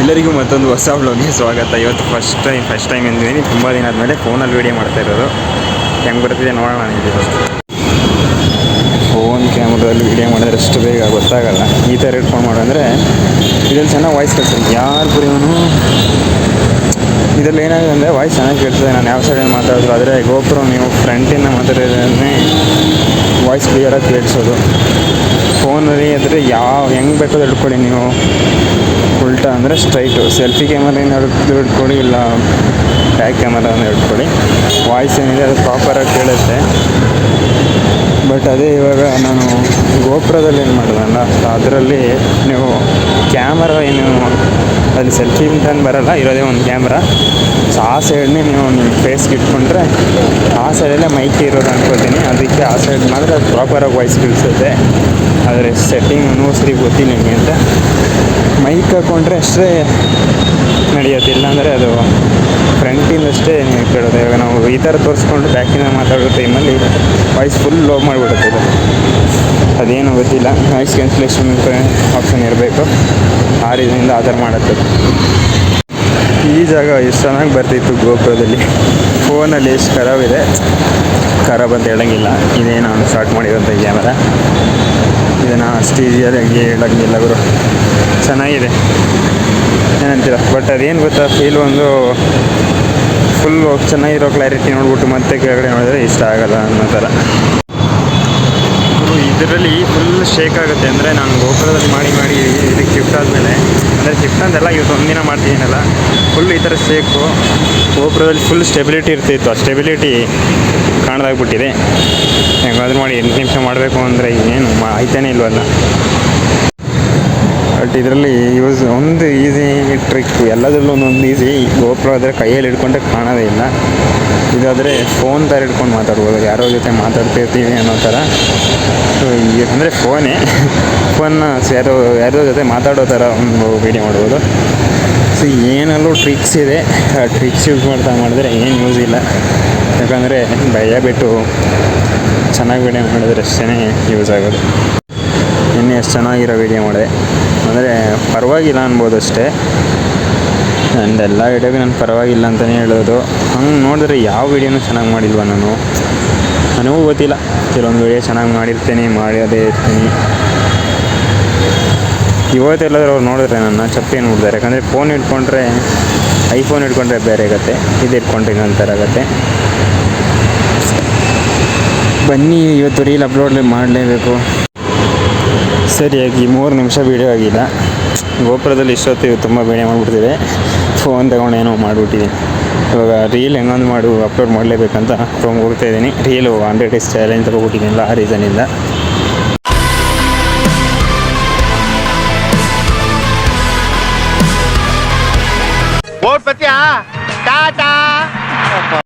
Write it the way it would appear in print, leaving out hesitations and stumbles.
ಎಲ್ಲರಿಗೂ ಮತ್ತೊಂದು ಹೊಸ ವ್ಲಾಗ್ಗೆ ಸ್ವಾಗತ. ಇವತ್ತು ಫಸ್ಟ್ ಟೈಮ್ ಎಂದಿದ್ದೀನಿ. ತುಂಬ ದಿನ ಆದಮೇಲೆ ಫೋನಲ್ಲಿ ವೀಡಿಯೋ ಮಾಡ್ತಾ ಇರೋದು. ಹೆಂಗೆ ಬರ್ತಿದೆ ನೋಡೋಣ ನಿಮಗೆ. ಫೋನ್ ಕ್ಯಾಮ್ರಾದಲ್ಲಿ ವೀಡಿಯೋ ಮಾಡಿದ್ರೆ ಅಷ್ಟು ಬೇಗ ಗೊತ್ತಾಗಲ್ಲ. ಈ ಥರ ಇಟ್ಕೊಂಡು ಮಾಡೋಂದರೆ ಇದರಲ್ಲಿ ಚೆನ್ನಾಗಿ ವಾಯ್ಸ್ ಕೇಳ್ತದೆ. ಯಾರು ಬರೀವನು ಇದರಲ್ಲಿ ಏನಾಗಿದೆ ಅಂದರೆ ವಾಯ್ಸ್ ಚೆನ್ನಾಗಿ ಕೇಳ್ತದೆ. ನಾನು ಯಾವ ಸೈಡಲ್ಲಿ ಮಾತಾಡೋದು, ಆದರೆ ಗೋಪ್ರೋ ನೀವು ಫ್ರಂಟಿಂದ ಮಾತಾಡೋದನ್ನೇ ವಾಯ್ಸ್ ಕ್ಲಿಯರಾಗಿ ಕೇಳಿಸೋದು. ಫೋನಲ್ಲಿ ಅಂದರೆ ಹೆಂಗೆ ಬೇಕಾದ್ರೂ ಹಿಡ್ಕೊಳ್ಳಿ ನೀವು. ಉಲ್ಟಾ ಅಂದರೆ ಸ್ಟ್ರೈಟು ಸೆಲ್ಫಿ ಕ್ಯಾಮರಾಯಿಂದ ಹಿಡ್ಕೊಳ್ಳಿ, ಇಲ್ಲ ಬ್ಯಾಕ್ ಕ್ಯಾಮರಾನ ಹಿಡ್ಕೊಳ್ಳಿ. ವಾಯ್ಸ್ ಏನಿದೆ ಅದು ಪ್ರಾಪರಾಗಿ ಕೇಳುತ್ತೆ. ಬಟ್ ಅದೇ ಇವಾಗ ನಾನು ಗೋಪ್ರದಲ್ಲಿ ಏನು ಮಾಡೋದಲ್ಲ, ಅದರಲ್ಲಿ ನೀವು ಕ್ಯಾಮರಾ ಏನು ಅಲ್ಲಿ ಸೆಲ್ಫಿ ಅಂತಂದು ಬರೋಲ್ಲ, ಇರೋದೇ ಒಂದು ಕ್ಯಾಮ್ರಾ. ಸೊ ಆ ಸೈಡ್ನೇ ನೀವು ನಿಮ್ಮ ಫೇಸ್ಗೆ ಇಟ್ಕೊಂಡ್ರೆ ಆ ಸೈಡಲ್ಲೇ ಮೈಕ್ ಇರೋದು ಅನ್ಕೋತೀನಿ. ಅದಕ್ಕೆ ಆ ಸೈಡ್ ಮಾತ್ರ ಅದು ಪ್ರಾಪರಾಗಿ ವಾಯ್ಸ್ ಕೇಳಿಸುತ್ತೆ. ಆದರೆ ಸೆಟ್ಟಿಂಗ್ ಸರಿ ಗೊತ್ತಿಲ್ಲ ನಿಮಗೆ ಅಂತ ಮೈಕ್ ಹಾಕ್ಕೊಂಡ್ರೆ ಅಷ್ಟೇ ನಡೆಯೋದಿಲ್ಲ. ಅಂದರೆ ಅದು ಫ್ರಂಟಿಂದಷ್ಟೇ ನೀವು ಕೇಳೋದು. ಇವಾಗ ನಾವು ಈ ಥರ ತೋರಿಸ್ಕೊಂಡು ಬ್ಯಾಕಿಂದ ಮಾತಾಡೋ ಟೈಮಲ್ಲಿ ವಾಯ್ಸ್ ಫುಲ್ ಲೋ ಮಾಡಿಬಿಡುತ್ತೆ. ಅದೇನು ಗೊತ್ತಿಲ್ಲ. ನಾಯ್ಸ್ ಕ್ಯಾನ್ಸಲೇಷನ್ ಆಪ್ಷನ್ ಇರಬೇಕು. ಆ ರೀತಿಯಿಂದ ಆ ಥರ ಮಾಡುತ್ತೆ. ಈ ಜಾಗ ಎಷ್ಟು ಚೆನ್ನಾಗಿ ಬರ್ತಿತ್ತು ಗೋಪ್ರದಲ್ಲಿ. ಫೋನಲ್ಲಿ ಎಷ್ಟು ಖರಾಬಿದೆ, ಖರಾಬ್ ಅಂತ ಹೇಳೋಂಗಿಲ್ಲ. ಇದೇ ನಾನು ಸ್ಟಾರ್ಟ್ ಮಾಡಿರೋಂಥ ಕ್ಯಾಮರಾ. ಇದನ್ನು ಅಷ್ಟು ಈಸಿಯಾಗಿ ಹೇಳೋಂಗಿಲ್ಲ ಗುರು. ಚೆನ್ನಾಗಿದೆ ಏನಂತೀರ. ಬಟ್ ಅದೇನು ಗೊತ್ತಾ, ಫೀಲ್ ಒಂದು ಫುಲ್ಲು ಚೆನ್ನಾಗಿರೋ ಕ್ಲಾರಿಟಿ ನೋಡ್ಬಿಟ್ಟು ಮತ್ತೆ ಕೆಳಗಡೆ ನೋಡಿದ್ರೆ ಇಷ್ಟ ಆಗೋಲ್ಲ ಅನ್ನೋ ಥರ. ಇದರಲ್ಲಿ ಫುಲ್ ಶೇಕ್ ಆಗುತ್ತೆ. ಅಂದರೆ ನಾನು ಗೋಪುರದಲ್ಲಿ ಮಾಡಿ ಇದಕ್ಕೆ ಶಿಫ್ಟ್ ಆದಮೇಲೆ, ಅಂದರೆ ಶಿಫ್ಟ್ ಅಂತೆಲ್ಲ ಇವತ್ತು ಒಂದಿನ ಮಾಡ್ತೀನಲ್ಲ, ಫುಲ್ ಈ ಥರ ಶೇಕು. ಗೋಪುರದಲ್ಲಿ ಫುಲ್ ಸ್ಟೆಬಿಲಿಟಿ ಇರ್ತಿತ್ತು, ಆ ಸ್ಟೆಬಿಲಿಟಿ ಕಾಣದಾಗ್ಬಿಟ್ಟಿದೆ. ಹೆಂಗಾದ್ರೂ ಮಾಡಿ 8 ನಿಮಿಷ ಮಾಡಬೇಕು ಅಂದರೆ ಏನು ಆಯ್ತಾನೆ ಇಲ್ವಲ್ಲ. ಬಟ್ ಇದರಲ್ಲಿ ಒಂದು ಈಸಿ ಟ್ರಿಕ್, ಎಲ್ಲದರಲ್ಲೂ ಒಂದೊಂದು ಈಸಿ. ಗೋಪ್ರೋ ಆದರೆ ಕೈಯಲ್ಲಿ ಹಿಡ್ಕೊಂಡ್ರೆ ಕಾಣೋದೇ ಇಲ್ಲ. ಇದಾದರೆ ಫೋನ್ ಥರ ಹಿಡ್ಕೊಂಡು ಮಾತಾಡ್ಬೋದು, ಯಾರೋ ಜೊತೆ ಮಾತಾಡ್ತಿರ್ತೀವಿ ಅನ್ನೋ ಥರ. ಸೊ ಅಂದರೆ ಫೋನ್ನ ಯಾರೋ ಜೊತೆ ಮಾತಾಡೋ ಥರ ಒಂದು ವೀಡಿಯೋ ಮಾಡ್ಬೋದು. ಸೊ ಏನಲ್ಲೂ ಟ್ರಿಕ್ಸ್ ಇದೆ. ಆ ಟ್ರಿಕ್ಸ್ ಯೂಸ್ ಮಾಡಿದ್ರೆ ಏನು ಯೂಸ್ ಇಲ್ಲ. ಯಾಕಂದರೆ ಭಯ ಬಿಟ್ಟು ಚೆನ್ನಾಗಿ ವೀಡಿಯೋ ಮಾಡಿದ್ರೆ ಅಷ್ಟೇ ಯೂಸ್ ಆಗೋದು. ಇನ್ನೂ ಎಷ್ಟು ಚೆನ್ನಾಗಿರೋ ವೀಡಿಯೋ ಮಾಡಿದೆ ಅಂದರೆ ಪರವಾಗಿಲ್ಲ ಅನ್ಬೋದು ಅಷ್ಟೇ. ನಂದೆಲ್ಲ ವೀಡಿಯೋಗೆ ನಾನು ಪರವಾಗಿಲ್ಲ ಅಂತಲೇ ಹೇಳೋದು. ಹಂಗೆ ನೋಡಿದ್ರೆ ಯಾವ ವೀಡಿಯೋನೂ ಚೆನ್ನಾಗಿ ಮಾಡಿಲ್ವ ನನಗೂ ಗೊತ್ತಿಲ್ಲ. ಕೆಲವೊಂದು ವೀಡಿಯೋ ಚೆನ್ನಾಗಿ ಮಾಡೋದೇ ಇರ್ತೀನಿ. ಇವತ್ತೆಲ್ಲಾದ್ರೂ ಅವ್ರು ನೋಡಿದ್ರೆ ನನ್ನ ಚಪ್ಪಿ ನೋಡ್ತಾರೆ. ಯಾಕಂದರೆ ಫೋನ್ ಇಟ್ಕೊಂಡ್ರೆ, ಐಫೋನ್ ಇಟ್ಕೊಂಡ್ರೆ ಬೇರೆ ಆಗುತ್ತೆ, ಇದು ಇಟ್ಕೊಂಡ್ರೆ ಇನ್ನೊಂಥರ ಆಗುತ್ತೆ. ಬನ್ನಿ ಇವತ್ತು ರೀಲ್ ಅಪ್ಲೋಡ್ ಮಾಡಲೇಬೇಕು. ಸರಿಯಾಗಿ 3 ನಿಮಿಷ ವೀಡಿಯೋ ಆಗಿಲ್ಲ. ಗೋಪುರದಲ್ಲಿ ಇಷ್ಟೊತ್ತು ತುಂಬ ವೀಡಿಯೋ ಮಾಡಿಬಿಡ್ತಿದೆ. ಫೋನ್ ತಗೊಂಡು ಏನೋ ಮಾಡಿಬಿಟ್ಟಿದ್ದೀನಿ. ಇವಾಗ ರೀಲ್ ಹೆಂಗೊಂದು ಅಪ್ಲೋಡ್ ಮಾಡಲೇಬೇಕಂತ ಹೋಗ್ತಾ ಇದ್ದೀನಿ. ರೀಲು 100 days ಚಾಲೆಂಜ್ ತಗೊಬಿಟ್ಟಿದ್ದೀನಲ್ಲ, ಆ ರೀಸನಿಂದ. ಟಾಟಾ